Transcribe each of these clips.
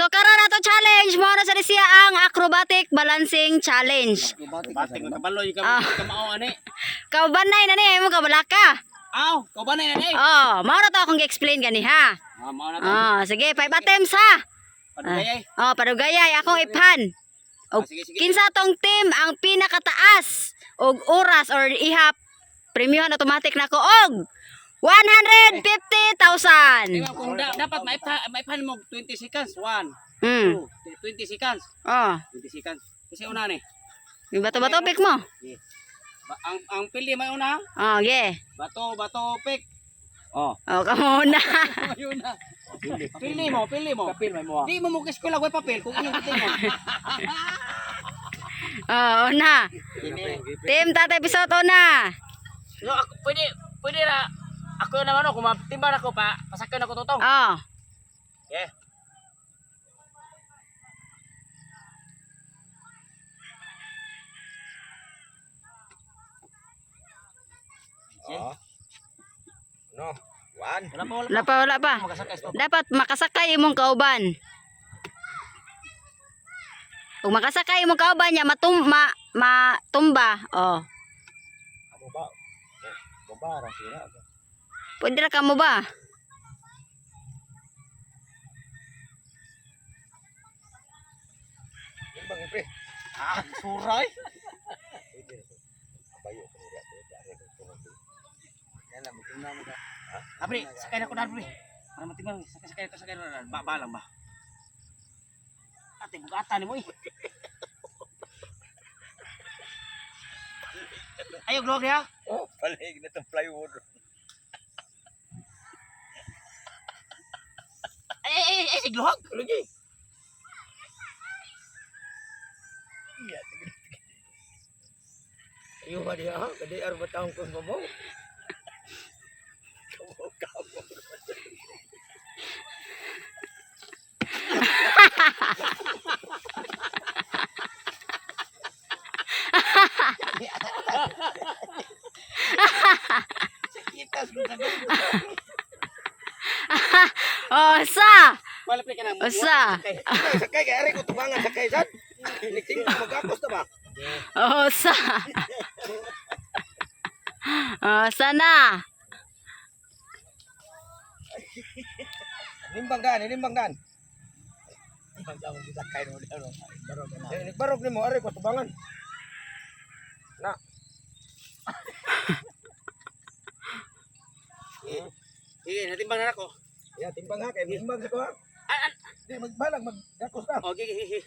So karon nato challenge mo na sa siya ang acrobatic balancing challenge. Batik makabalo yung kamao ani. Kaubanay na ni mo kabalaka. Aw, kaubanay na ni. Oh, mao na to akong gi-explain gani ha. Mao na to. Oh, sige, 5 attempts ha. Padugayay. Oh, padugayay akong iphan. Og Sige, sige. kinsa tong team ang pinakataas og oras or ihap premium automatic nako og 150,000. Di ba kung dapat maiphan mo 20 seconds. 1, Hmm. 2, 20 seconds. Oh, 20 seconds. Kasi una ni. yung bato-bato pick mo. Ang pili may una. Oh, yeah. Bato pick. Oh. Oh, kamo na. Ayun na. Pili mo. Papel mo. Di mo mo eskwela way papel kung inyong kitin mo. Oh, na. Team Tatay Bisoto na. So ako pwede ra ako naman kung matimba ako pa pasakyan ako tutong. Oh. Yeah. Oh. No. One. Wala pa. Dapat makasakay imong kauban. Kung makasakay imong kauban niya matumba. Oh. Ano ba? Baba sila. Pwede ra ka mo ba? Yung bang pre. Suray. Bayo ko niya. Yan lang mutin na mo ka. Abri, sakay na ko na abri. Para matimbang sakay na ba lang ba. Ate bugatan ni mo eh. Ayo glog ya. Oh, palig na tong plywood. Si glog. Lagi. Iya, sige. Iyo ba dia? Kadi arba taong ko mo. Kamu. Oh, sa. Malapit ka na. Usa. Sakay kay ari ko tubangan sakay sad. Niting magapos ta ba? Oh, sa. Oh, sana. Nimbang dan. Nimbang dan mo sakay no daw. Barog ni mo ari ko tubangan. Na. Sige, natimbang na ako. Ya timbang ha kay nimbang sa ko ha. Di magbalag magdakos na. Okay.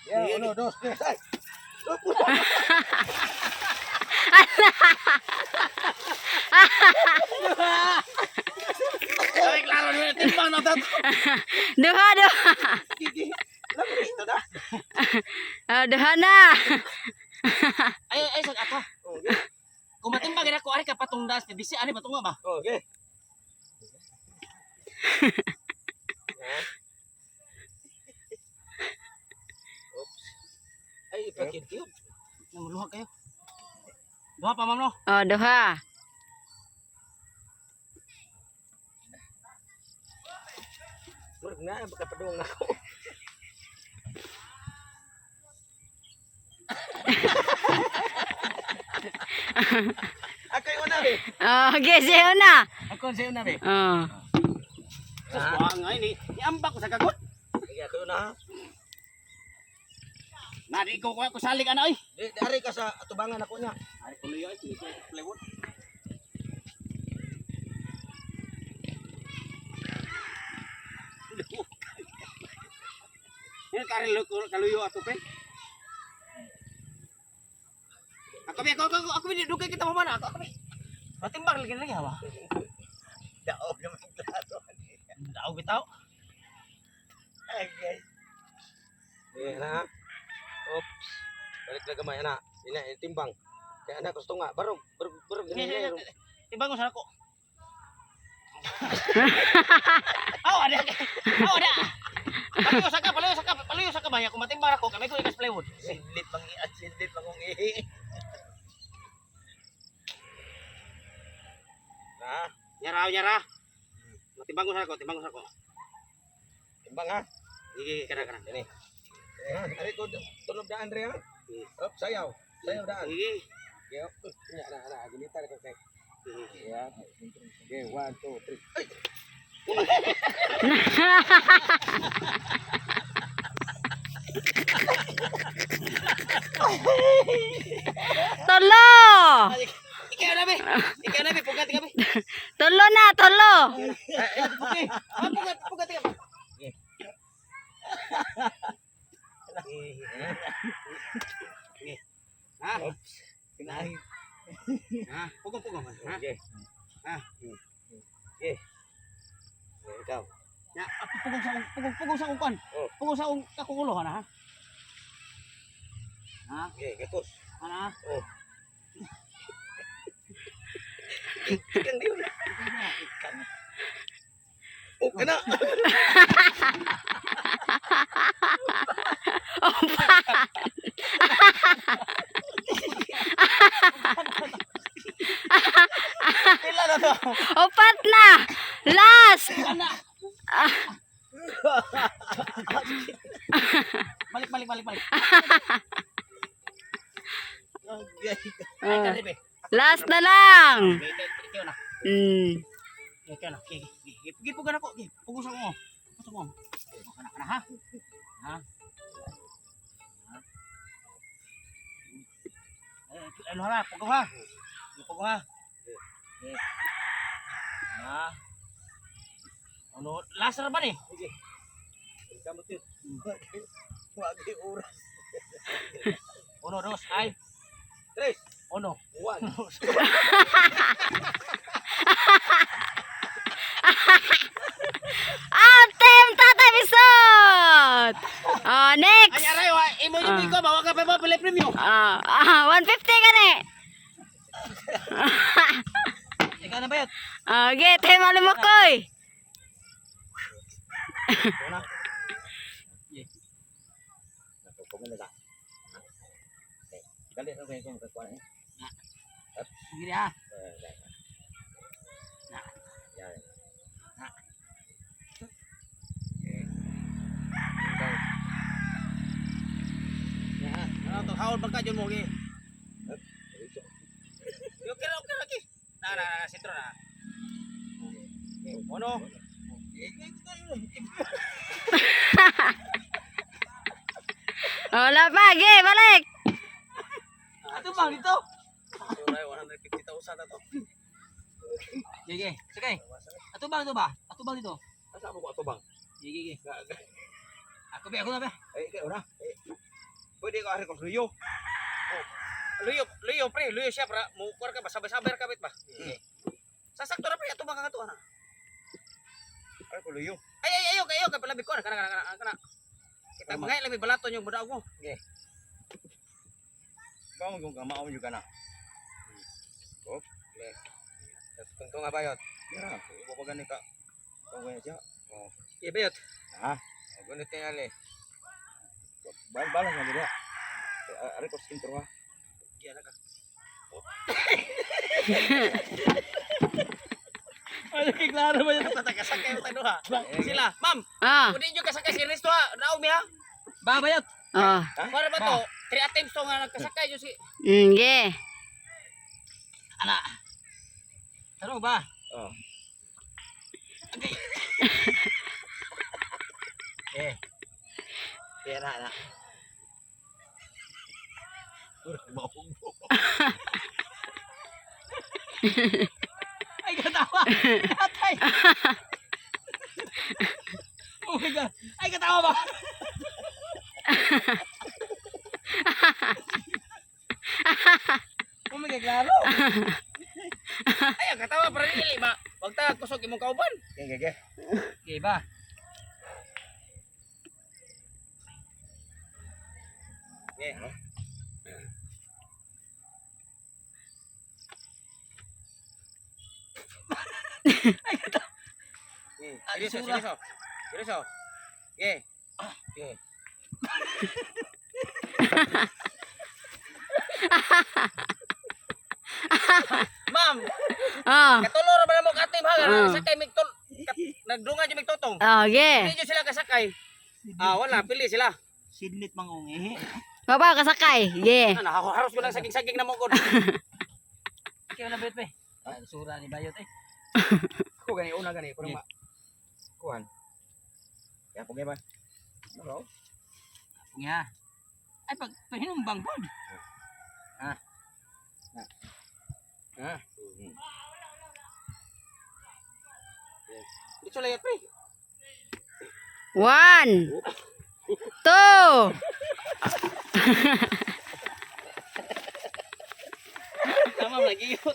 Ya 1 2 3 ay. Ay, klaro na timbang na to. Duha. Ito da. Oh, duha na. Ay, sag ato. Kung matimbang na ako, ari ka patungdas, bisi ani patunga ba? Okay. Oops. Ay, ipakit yun. Namuluha kayo. Duha pa, ma'am, no? Oh, duha. Murag na, baka padung na ako. Ako yung una, be. Oh, okay, siya na. Ako sa'yo na, be. Oh. Sus, nga ini. Iambak ko sa kagot. Sige, ako yung una, ha. Nari ko salig ana ay. Dari ka sa tubangan ako niya. Ari ko liyo ay plywood. Ini karelo kaluyo ato pe. Ako bi dugay kita mo mana ako. Matimbang lagi ha ba? Daog naman yung plato. Daog bitaw. Ay, guys. Sige na, ha. Oops. Balik na gamay, anak. Ina, timbang. Kaya anak, gusto nga. Barog. Timbang ko sa ako. Ada. Palayo sa kamay ako matimbang ako kami ko ikas plywood. Sidlit pang ihi. Na, Nyara. Timbang ko sa ako. timbang ha. Sige, kana. Ini. Ari ko tunog daan re ha. Up, sayaw. Sayaw daan. Sige. Okay, up. Na, gilitan ko kay. Ya. Okay, 1 2 3. Ay. Tolo! Ikaw na be, pugat ka be. Tolo na, tolo! Okay. Pugat ka. Ha? Kinahi. Ha? Pugong man. Ha? Okay. Ha? Okay. Ikaw. Ya, ako pugong sa ukon. Oh. Pugong sa kakulo ha. Ha? Okay, gatos. Ana. Oh. Ikan dia. Ikan. Oh, kena. Pila na to. Opat na! Last! Ana. Ah, Balik. ah. Be. Last na lang! Ikaw na. Ikaw na. Gipugan ako. Pugong sa ko. Kana ha. Ha? Ano ha? Pugong ha. Pugong ha. Ha? Ano? Last na ba ni? Sige. Kamu tu. Wagi oras. 1, 2, ay. 3. 1. 1. Atem Tatay Bisot! Oh, next! Ay, aray, imo yung bigo, bawa ka pa ba pala premium? 150 ka ni! Ikaw na ba yun? Okay, tayo malimakoy! Una. Dali na kayo kung kakuha eh. Sige ha. Yan. Ano to, haul bangka dyan mo, okay? Okay. Sitro na. Ano? Wala pa, ge, balik! Ato bang dito? Suray, 150,000 na to. Sige. Ato bang dito? Asa mo ko ato bang? Sige. Ako na ba? Ikaw na. Pwede ka ari ko suyo. Luyo pre, luyo siya pra. Mukor ka ba, sabay-sabay ka bit ba? Sasakto na pre, ato bang ka to ana. Ari ko luyo. Ay, ayo kay palabig ko na kana. Kita mga labi balaton yung budak mo. Kau kung kamao juga na. Oh, le. Tentu nga bayot. Ya, ibo pa gani ka. Kau gani siya. Oh. Iya bayot. Ha. Gunit nga le. Balas na dira. Ari ko sintro ha. Iya na ka. Ay, klaro ba yung kasakay mo tayo ha? Sila, ma'am, pwede nyo kasakay si Risto ha? Naomi ha? Babayot. Para ba to? 3 attempts to nga nagkasakay nyo si... Ge. Ana. Taro ba? Oh. Kaya na. Ay, katawa! Atay! Oh my God! Ay, katawa ba? Oh my God, klaro! Ay, ang katawa para nili ba? Huwag tayo kusog imong kauban. Okay. Okay ba? Okay. Seryoso. Okay. Ma'am, katulor ba na mo katim ha? Sakay migtol. Nagdungan dyan migtotong. Ge. Hindi nyo sila kasakay. Wala, pili sila. Sidnit mangungi. Baba kasakay. Ge. Haros ko lang saging-saging na mong god. Kaya na bet pe. Sura ni bayot eh. Ko gani una gani ko ma. Kuan. Ya pugay ba? Ano? Nga. Ay pag hinumbang pod. Dito layat pre. 1 2 Tama lagi yun.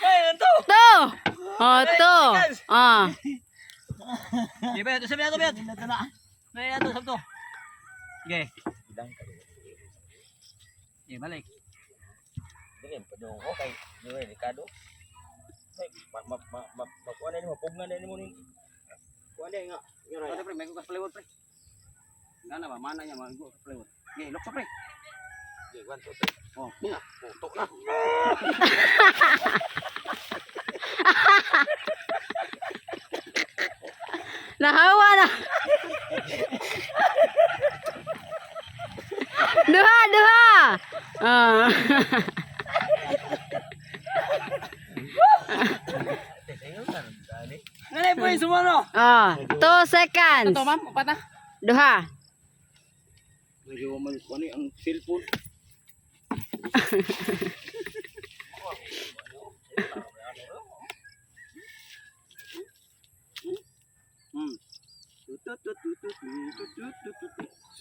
Ay, ito. 2 Oh, 2 Ah. Di ba ito sabi ato bet. Nay ato sabto. Ge. Ge balik. Dili padung okay. Dili Ricardo. Ay, kuan ni mapugnan ni mo ni. Kuan ni nga. Ano pre, may kukas plywood pre. Gana ba mana nya mag plywood. Ge, lokso pre. Di kuan to. Oh, bunga. Putok na. Nahawa na. Duha, duha. Ah. Nanay po yung sumano. 2 seconds. Ito ma'am, upat na. Duha. Medyo man kuan ni ang cellphone.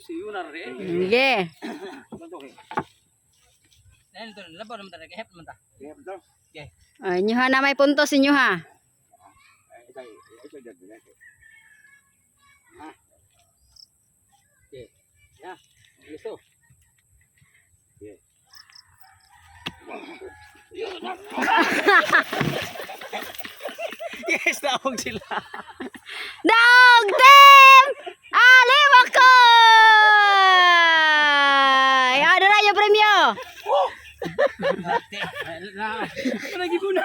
Siyunar eh. Ge. Dahil ito, labaw naman talaga. Hep naman ta. Inyuha na may puntos inyuha. Ya, listo. Yes, naong sila. Dog team! Aliwakoy! Ada na yung premyo. Lagi ko na.